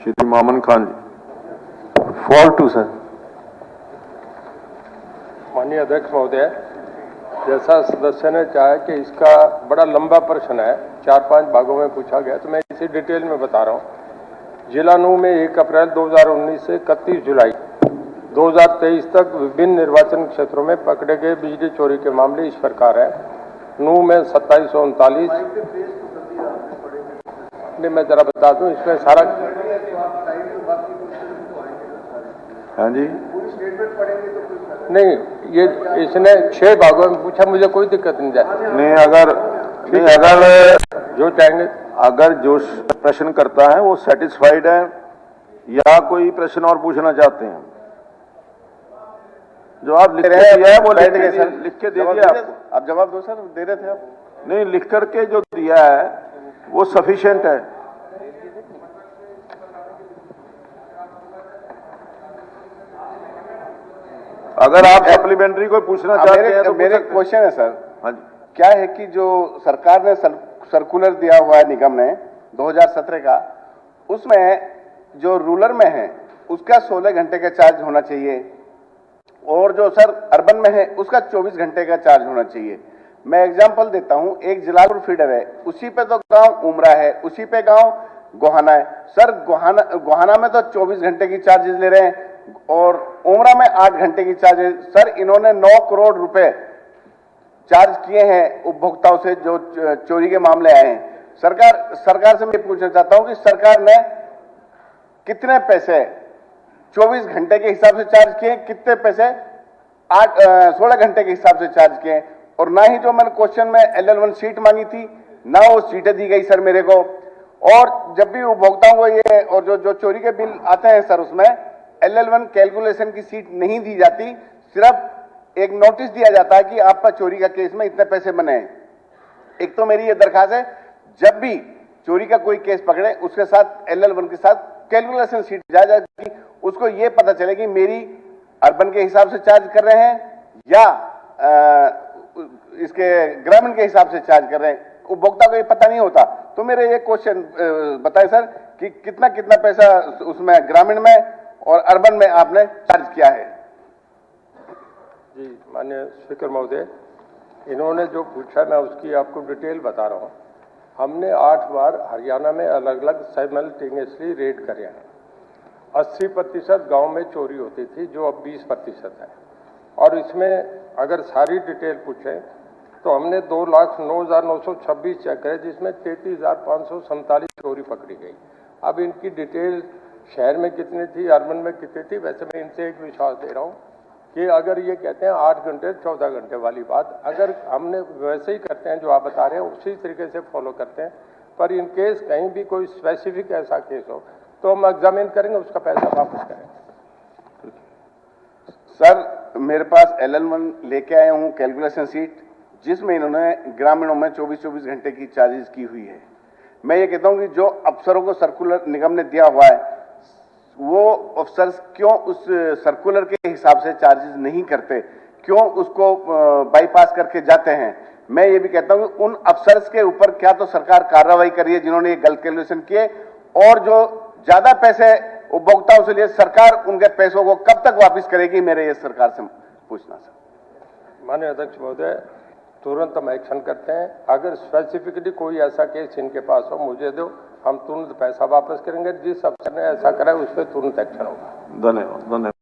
श्री मोहम्मद खान जी। फॉल टू सर। माननीय अध्यक्ष महोदय, जैसा सदस्य ने चाहा कि इसका बड़ा लंबा प्रश्न है, 4-5 भागों में पूछा गया, तो मैं इसी डिटेल में बता रहा हूँ। जिला नू में 1 अप्रैल 2019 से 31 जुलाई 2023 तक विभिन्न निर्वाचन क्षेत्रों में पकड़े गए बिजली चोरी के मामले इस प्रकार है। नू में 2739। नहीं, मैं जरा बता दूं, इसमें सारा। हाँ जी, नहीं, ये इसने 6 भागों में पूछा, मुझे कोई दिक्कत नहीं जाती। नहीं अगर जो चाहेंगे। अगर जो प्रश्न करता है वो सेटिस्फाइड है या कोई प्रश्न और पूछना चाहते हैं, जो आप लिख के दिया है वो लिख के दे दिया आपको। आप जवाब दो सर, दे रहे थे आप। नहीं, लिख करके जो दिया है वो सफिशिएंट है। अगर आप सप्लीमेंट्री कोई पूछना चाहते हैं तो मेरे क्वेश्चन है सर। हाँ जी, क्या है कि जो सरकार ने सर्कुलर दिया हुआ है निगम ने 2017 का, उसमें जो रूरल में है उसका 16 घंटे का चार्ज होना चाहिए और जो सर अर्बन में है उसका 24 घंटे का चार्ज होना चाहिए। मैं एग्जांपल देता हूं, एक जलालपुर फीडर है, उसी पे तो गांव उमरा है, उसी पे गांव गोहाना है। सर गोहाना में तो 24 घंटे की चार्जेस ले रहे हैं और उमरा में 8 घंटे की चार्जेस। सर इन्होंने 9 करोड़ रुपए चार्ज किए हैं उपभोक्ताओं से जो चोरी के मामले आए हैं। सरकार से मैं पूछना चाहता हूं कि सरकार ने कितने पैसे 24 घंटे के हिसाब से चार्ज किए, कितने पैसे 16 घंटे के हिसाब से चार्ज किए, और ना ही जो मैंने क्वेश्चन में LL1 सीट मांगी थी ना वो सीटें दी गई सर मेरे को। और जब भी उपभोक्ताओं को ये और जो चोरी के बिल आते हैं सर, उसमें LL1 कैलकुलेशन की सीट नहीं दी जाती, सिर्फ एक नोटिस दिया जाता है कि आपका चोरी का केस में इतने पैसे बने हैं। एक तो मेरी ये दरखास्त है, जब भी चोरी का कोई केस पकड़े उसके साथ LL1 के साथ कैलकुलेशन सीट जाएगी, उसको ये पता चले कि मेरी अर्बन के हिसाब से चार्ज कर रहे हैं या इसके ग्रामीण के हिसाब से चार्ज कर रहे हैं। उपभोक्ता को ये पता नहीं होता। तो मेरे ये क्वेश्चन बताएं सर कि कितना कितना पैसा उसमें ग्रामीण में और अर्बन में आपने चार्ज किया है। जी माननीय स्पीकर महोदय, इन्होंने जो पूछा मैं उसकी आपको डिटेल बता रहा हूँ। हमने 8 बार हरियाणा में अलग अलग साइमल्टेनियसली रेड करे हैं। 80% गाँव में चोरी होती थी, जो अब 20% है। और इसमें अगर सारी डिटेल पूछें तो हमने 2,09,926 चेक करे, जिसमें 33,547 चोरी पकड़ी गई। अब इनकी डिटेल शहर में कितनी थी, अर्बन में कितनी थी, वैसे मैं इनसे एक विश्वास दे रहा हूँ कि अगर ये कहते हैं 8 घंटे 14 घंटे वाली बात, अगर हमने वैसे ही करते हैं जो आप बता रहे हैं उसी तरीके से फॉलो करते हैं, पर इन केस कहीं भी कोई स्पेसिफिक ऐसा केस हो तो हम एग्जामिन करेंगे, उसका पैसा वापस करेंगे। सर मेरे पास LL1 लेके आया हूँ कैलकुलेशन सीट, जिसमें इन्होंने ग्रामीणों में 24-24 घंटे की चार्जेस की हुई है। मैं ये कहता हूँ कि जो अफसरों को सर्कुलर निगम ने दिया हुआ है, वो अफसर क्यों उस सर्कुलर के हिसाब से चार्जेस नहीं करते, क्यों उसको बाईपास करके जाते हैं। मैं ये भी कहता हूँ कि उन अफसर्स के ऊपर क्या तो सरकार कार्रवाई करिए जिन्होंने ये गलत कैलकुलेशन किए, और जो ज्यादा पैसे उपभोक्ताओं से लिए सरकार उनके पैसों को कब तक वापस करेगी, मेरे ये सरकार से पूछना सर। माननीय अध्यक्ष महोदय, तुरंत हम एक्शन करते हैं। अगर स्पेसिफिकली कोई ऐसा केस इनके पास हो मुझे दो, हम तुरंत पैसा वापस करेंगे। जिस अफसर ने ऐसा करा है उस पर तुरंत एक्शन होगा। धन्यवाद।